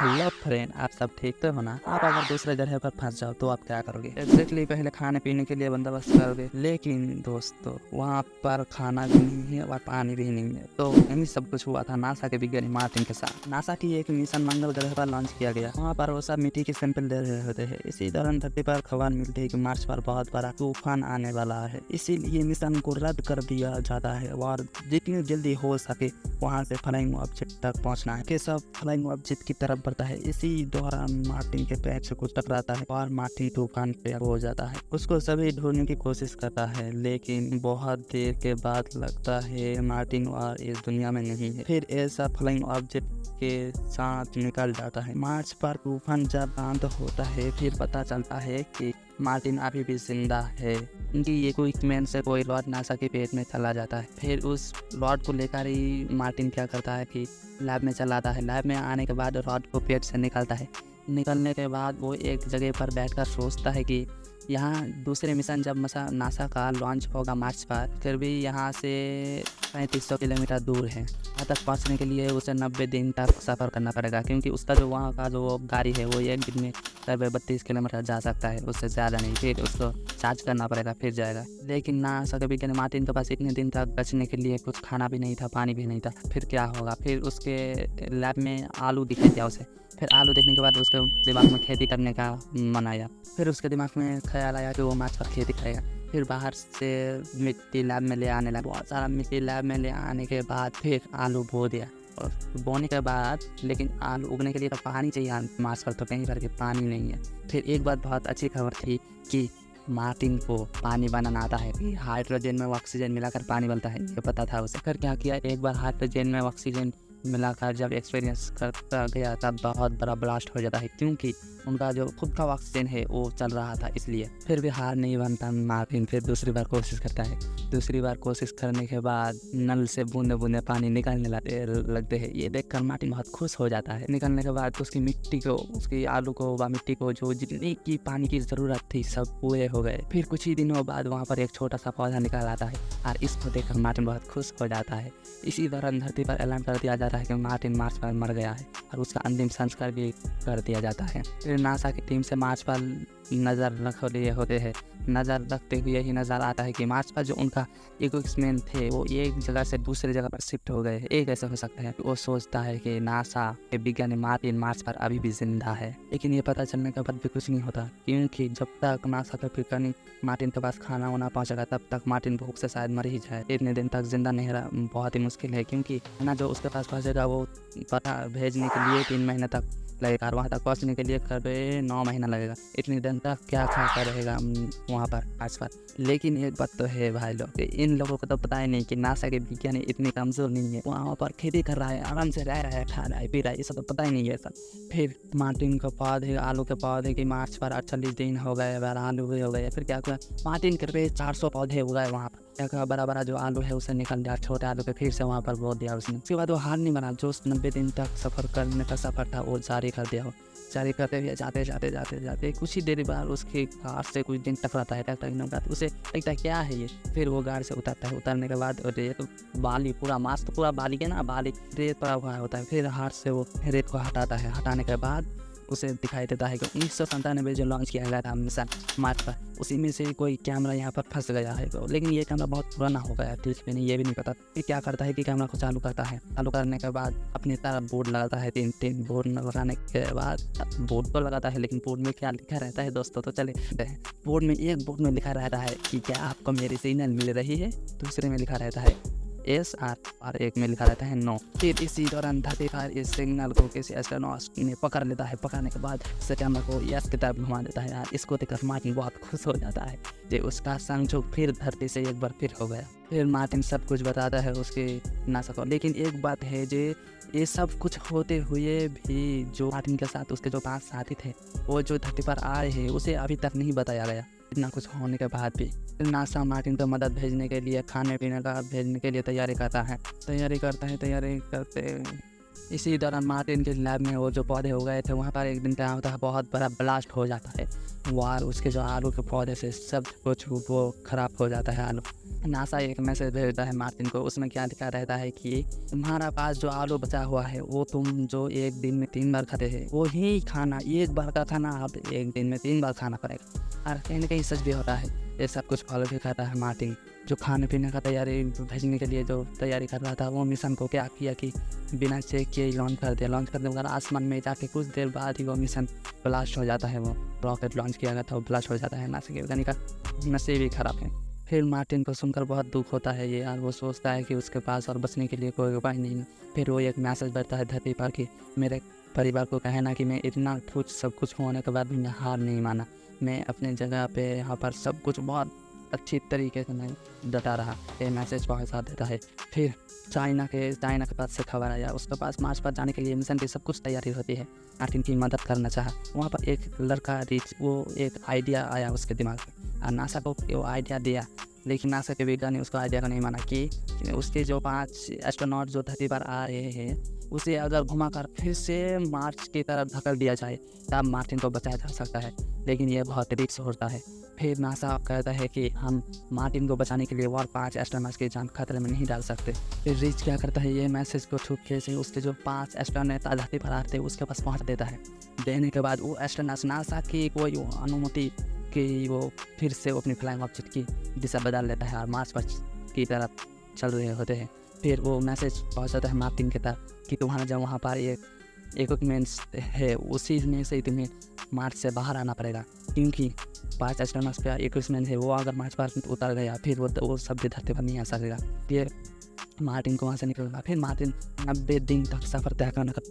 Hello friend, आप सब ठीक तो हो ना। आप अगर दूसरे जगह पर फंस जाओ तो आप क्या करोगे? एग्जैक्टली पहले खाने पीने के लिए बंदोबस्त करोगे, लेकिन दोस्तों वहाँ पर खाना भी नहीं है और पानी भी नहीं है। तो यही सब कुछ हुआ था नासा के विज्ञानी मार्टिन के साथ। नासा की एक मिशन मंगल ग्रह पर लॉन्च किया गया। वहाँ पर वो सब मिट्टी के सैंपल ले रहे होते हैं। इसी दौरान धरती पर खबर मिलती है कि मार्स पर बहुत बड़ा तूफान आने वाला है, इसीलिए मिशन को रद्द कर दिया जाता है और जितनी जल्दी हो सके वहाँ से फ्लाइंग ऑब्जेक्ट तक पहुँचना है। के सब फ्लाइंग ऑब्जेक्ट की तरफ बढ़ता है। इसी दौरान मार्टिन के पैर से कुछ टकराता है और मार्टिन तूफान पे हो जाता है। उसको सभी ढूंढने की कोशिश करता है, लेकिन बहुत देर के बाद लगता है मार्टिन और इस दुनिया में नहीं है। फिर ऐसा फ्लाइंग ऑब्जेक्ट के साथ निकल जाता है। मार्च पर तूफान जब शांत होता है, फिर पता चलता है कि मार्टिन अभी भी जिंदा है, क्योंकि ये इक्विपमेंट से कोई लॉट नासा के पेट में चला जाता है। फिर उस लॉट को लेकर ही मार्टिन क्या करता है कि लैब में चला आता है। लैब में आने के बाद रॉड को पेट से निकालता है। निकलने के बाद वो एक जगह पर बैठकर सोचता है कि यहाँ दूसरे मिशन जब नासा का लॉन्च होगा मार्च पर, फिर भी यहाँ से 3500 किलोमीटर दूर है। वहाँ तक पहुँचने के लिए उसे 90 दिन तक सफ़र करना पड़ेगा, क्योंकि उसका जो वहाँ का जो गाड़ी है वो एक दिन में करीब 32 किलोमीटर जा सकता है, उससे ज़्यादा नहीं। फिर उसको चार्ज करना पड़ेगा, फिर जाएगा। लेकिन नासा के विज्ञानी मार्टिन के पास इतने दिन तक बचने के लिए कुछ खाना भी नहीं था, पानी भी नहीं था। फिर क्या होगा? फिर उसके लैब में आलू दिखाई दिया उसे। फिर आलू देखने के बाद उसके दिमाग में खेती करने का मन आया। फिर उसके दिमाग में ख्याल आया कि वो मार्च पर खेती करेगा। फिर बाहर से मिट्टी लैब में ले आने लगा। बहुत सारा मिट्टी लैब में ले आने के बाद फिर आलू बो दिया। और बोने के बाद लेकिन आलू उगने के लिए तो पानी चाहिए मार्च पर, तो कहीं पर भी पानी नहीं है। फिर एक बात बहुत अच्छी खबर थी कि मार्टिन को पानी बनाना आता है कि हाइड्रोजन में ऑक्सीजन मिलाकर पानी बनता है, ये पता था उसे। फिर क्या किया, एक बार हाइड्रोजन में ऑक्सीजन मिलाकर जब एक्सपीरियंस करता गया तब बहुत बड़ा ब्लास्ट हो जाता है, क्योंकि उनका जो खुद का ऑक्सीजन है वो चल रहा था इसलिए। फिर भी हार नहीं बनता मार्टिन, फिर दूसरी बार कोशिश करता है। दूसरी बार कोशिश करने के बाद नल से बूंदे बूंदे पानी निकलने लगते हैं। ये देखकर मार्टिन बहुत खुश हो जाता है। निकलने के बाद उसकी मिट्टी को, उसकी आलू को व मिट्टी को जो जितनी की पानी की ज़रूरत थी सब पूरे हो गए। फिर कुछ ही दिनों बाद वहाँ पर एक छोटा सा पौधा निकल आता है और इसको देखकर मार्टिन बहुत खुश हो जाता है। इसी दौरान धरती पर ऐलान कर दिया जाता है कि मार्टिन मार्स पर मर गया है और उसका अंतिम संस्कार भी कर दिया जाता है। फिर नासा की टीम से मार्च पर नज़र रख लिए होते हैं। नज़र रखते हुए ही नज़र आता है कि मार्च पर जो उनका इक्विपमेंट थे वो एक जगह से दूसरी जगह पर शिफ्ट हो गए। एक ऐसा हो सकता है। वो सोचता है कि नासा के विज्ञानी मार्टिन मार्च पर अभी भी जिंदा है, लेकिन ये पता चलने के बाद भी कुछ नहीं होता, क्योंकि जब तक नासा के विज्ञानी मार्टिन के पास खाना वाना पहुँचेगा तब तक मार्टिन भूख से शायद मर ही जाए। इतने दिन तक जिंदा नहीं रहा बहुत ही मुश्किल है, क्योंकि खाना जो उसके पास पहुँचेगा वो पता भेजने के लिए 3 महीने तक लगेगा और वहाँ तक पहुँचने के लिए करीब 9 महीना लगेगा। इतनी दिन तक क्या खाता रहेगा वहाँ पर आज पर। लेकिन एक बात तो है भाई लोग, इन लोगों को तो पता ही नहीं कि नासा के विज्ञानी इतनी कमज़ोर नहीं है। वहाँ पर खेती कर रहा है, आराम से रह रहा है, खा रहा है, पी रहा है, ये सब तो पता ही नहीं है सर। फिर मार्टिन के पौधे, आलू के पौधे की मार्च पर 48 दिन हो गए, बार आलू भी हो गए। फिर क्या हुआ, मार्टिन के पे 400 पौधे उगाए वहाँ पर। क्या बड़ा बड़ा जो आलू है उसे निकल दिया, छोटे आलू के फिर से वहाँ पर बो दिया उसने। उसके बाद वो हार नहीं बना, जो 90 दिन तक सफ़र करने का सफ़र था वो जारी कर दिया। जारी करते हुए जाते जाते जाते जाते कुछ ही देर बाद उसके कार से कुछ दिन टकराता है। टकराने के बाद उसे लगता है क्या है ये। फिर वो गाड़ी से उतरता है। उतरने के बाद रेत बाली पूरा मास्क पूरा बाली के ना बाली रेत पड़ा हुआ होता है। फिर हाथ से वो रेत को हटाता है। हटाने के बाद उसे दिखाई देता है कि 1997 जो लॉन्च किया गया था मिशन मार्च पर, उसी में से कोई कैमरा यहाँ पर फंस गया है। लेकिन ये कैमरा बहुत पुराना हो गया है, ठीक है नहीं, ये भी नहीं पता। फिर क्या करता है कि कैमरा को चालू करता है। चालू करने के बाद अपनी तरफ बोर्ड लगाता है। 3 बोर्ड लगाने के बाद बोर्ड तो लगाता है, लेकिन बोर्ड में क्या लिखा रहता है दोस्तों तो चले हैं। बोर्ड में एक बोर्ड में लिखा रहता है कि क्या आपको मेरी सिग्नल मिल रही है, दूसरे में लिखा रहता है SR और एक में लिखा रहता है नो। फिर इसी दौरान धरती पर इस सिग्नल को किसी एस्ट्रोनॉट ने पकड़ लेता है। पकड़ने के बाद इस कैमरा को यस की तरफ घुमा देता है यार। इसको देखकर मार्टिन बहुत खुश हो जाता है कि उसका संयोग फिर धरती से एक बार फिर हो गया। फिर मार्टिन सब कुछ बताता है उसके नासा को। लेकिन एक बात है, जो ये सब कुछ होते हुए भी जो मार्टिन के साथ उसके जो 5 साथी थे वो जो धरती पर आए हैं उसे अभी तक नहीं बताया गया। इतना कुछ होने के बाद भी नासा मार्टिन को मदद भेजने के लिए, खाने पीने का भेजने के लिए तैयारी करता है। तैयारी करते इसी दौरान मार्टिन के लैब में वो जो पौधे हो गए थे, वहाँ पर एक दिन क्या होता है, बहुत बड़ा ब्लास्ट हो जाता है। और उसके जो आलू के पौधे से सब कुछ वो ख़राब हो जाता है आलू। नासा एक मैसेज भेजता है मार्टिन को, उसमें क्या लिखा रहता है कि तुम्हारा पास जो आलू बचा हुआ है वो तुम जो एक दिन में 3 बार खाते थे, वो ही खाना, एक बार का खाना अब एक दिन में 3 बार खाना पड़ेगा। और कहीं ना कहीं सच भी होता है। ये सब कुछ फॉलो भी करता है मार्टिन। जो खाने पीने का तैयारी भेजने के लिए जो तैयारी कर रहा था, वो मिशन को क्या किया कि बिना चेक किए ही लॉन्च कर दिया। लॉन्च करने के बाद आसमान में जाके कुछ देर बाद ही वो मिशन ब्लास्ट हो जाता है। वो रॉकेट लॉन्च किया गया था, वो ब्लास्ट हो जाता है। नासा के वैज्ञानिक का नसीब ही खराब है। फिर मार्टिन को सुनकर बहुत दुख होता है ये, और वो सोचता है कि उसके पास और बचने के लिए कोई उपाय नहीं है। फिर वो एक मैसेज भेजता है धरती पर कि मेरे परिवार को कहना कि मैं इतना कुछ सब कुछ होने के बाद भी मैं हार नहीं माना। मैं अपने जगह पे यहाँ पर सब कुछ बहुत अच्छी तरीके से मैं डटा रहा। ये मैसेज पहुँचा देता है। फिर चाइना के पास से खबर आया, उसके पास मार्स पर जाने के लिए मिशन की सब कुछ तैयारी होती है। मार्टिन की मदद करना चाहा। वहाँ पर एक लड़का रिच, वो एक आइडिया आया उसके दिमाग में, और नासा को वो आइडिया दिया। लेकिन नासा के वैज्ञानिक उसको आइडिया को नहीं माना कि उसके जो 5 एस्ट्रोनॉट जो धरती पर आ रहे हैं, उसे अगर घुमाकर फिर से मार्स की तरफ धकेल दिया जाए तब मार्टिन को बचाया जा सकता है। लेकिन यह बहुत रिस्क होता है। फिर नासा कहता है कि हम मार्टिन को बचाने के लिए और 5 एस्ट्रोनॉट्स की जान खतरे में नहीं डाल सकते। फिर रिच क्या करता है, ये मैसेज को छुपके से उसके जो 5 एस्ट्रोनॉट धरती पर आते उसके पास पहुँच देता है। देने के बाद वो एस्ट्रोनॉट्स नासा की कोई अनुमति कि वो फिर से वो अपनी फ्लाइंग ऑब्जेक्ट की दिशा बदल लेता है और मार्स पर की तरफ चल रहे होते हैं। फिर वो मैसेज पहुँचाता है मार्टिन के तरफ कि तुम्हारा जब वहाँ पर एक इक्विपमेंट्स है, उसी में से तुम्हें मार्स से बाहर आना पड़ेगा, क्योंकि 5 एस्ट्रोनॉट्स का इक्विपमेंट है, वो अगर मार्स पर उतर गया फिर वो सब भी धरती पर नहीं आ सकेगा। फिर मार्टिन को वहाँ से निकलना। फिर मार्टिन 90 दिन तक सफ़र तय करने के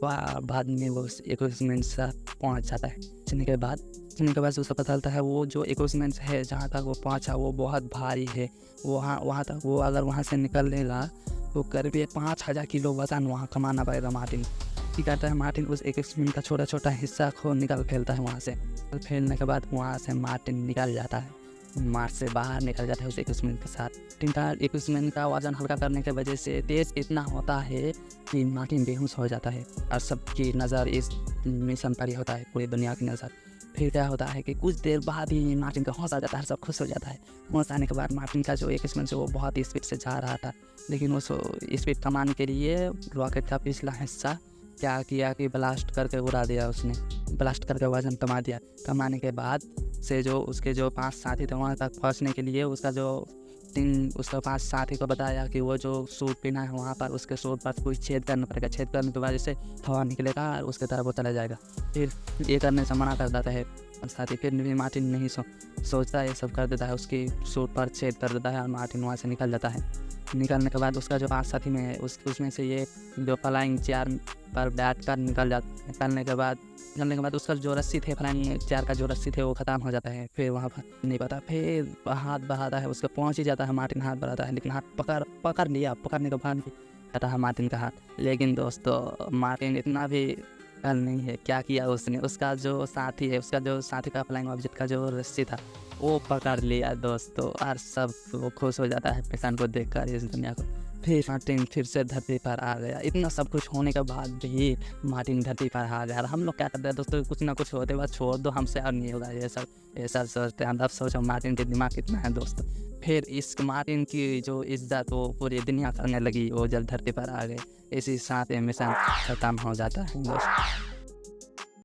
बाद में वो इक्विपमेंट से पहुँच जाता है। चलने के बाद उसे पता चलता है वो जो इक्विपमेंट्स है जहाँ तक वो पहुँचा वो बहुत भारी है। वहाँ तक वो अगर वहाँ से निकलेगा तो करीब 5000 किलो वजन वहाँ कमाना पड़ेगा मार्टिन। क्या करता है मार्टिन, उस इक्विपमेंट का छोटा छोटा हिस्सा को निकल फैलता है वहाँ से। फैलने के बाद वहाँ से मार्टिन निकल जाता है, मार्स से बाहर निकल जाता है उस इक्विपमेंट के साथ। इक्विपमेंट का वजन हल्का करने की वजह से तेज़ इतना होता है कि मार्टिन बेहोश हो जाता है और सबकी नज़र इस मिशन पर ही होता है, पूरी दुनिया की नज़र। फिर क्या होता है कि कुछ देर बाद ही मार्टिन का होश आ जाता है, सब खुश हो जाता है। होश आने के बाद मार्टिन का जो इक्विपमेंट से वो बहुत स्पीड से जा रहा था, लेकिन उस स्पीड कमाने के लिए रॉकेट का पिछला हिस्सा क्या किया कि ब्लास्ट करके उड़ा दिया उसने। ब्लास्ट करके वजन कमा दिया। कमाने के बाद से जो उसके जो 5 साथी थे, वहाँ तक पहुँचने के लिए उसका 5 साथी को बताया कि वो जो सूट पहना है वहाँ पर उसके सूट पर कोई छेद करना पड़ेगा। छेद करने के बाद से हवा निकलेगा और उसके तरफ वो चला जाएगा। फिर ये करने से मना कर देता है साथी। फिर भी मार्टिन नहीं सोचता है, ये सब कर देता है, उसकी सूट पर छेद कर देता है और मार्टिन वहाँ से निकल जाता है। निकलने के बाद उसका जो 5 साथी में है उसमें से ये जो फ्लाइंग चेयर पर बैठ कर निकलने के बाद उसका जो रस्सी थे, फ्लाइंग चेयर का जो रस्सी थे वो ख़त्म हो जाता है। फिर वहाँ पर नहीं पता, फिर हाथ बढ़ाता है, उसका पहुँच ही जाता है। मार्टिन हाथ बढ़ाता है, लेकिन हाथ पकड़ लिया। पकड़ने के बाद जाता है मार्टिन का हाथ। लेकिन दोस्तों मार्टिन इतना भी कल नहीं है। क्या किया उसने, उसका जो साथी का फ्लाइंग ऑब्जेक्ट का जो रस्सी था वो पकड़ लिया दोस्तों, और सब वो खुश हो जाता है मिशन को देखकर, इस दुनिया को। फिर मार्टिन फिर से धरती पर आ गया। इतना सब कुछ होने के बाद भी मार्टिन धरती पर आ गया। और हम लोग क्या करते हैं दोस्तों, कुछ ना कुछ होते बस छोड़ दो, हमसे और नहीं होगा ये सब सोचते हैं। अब सोचो मार्टिन के दिमाग कितना है दोस्तों। फिर इस मार्टिन की जो इज्जत वो पूरी दुनिया करने लगी, वो जब धरती पर आ गए। इसी साथ ये मिशन खत्म हो जाता है दोस्तों।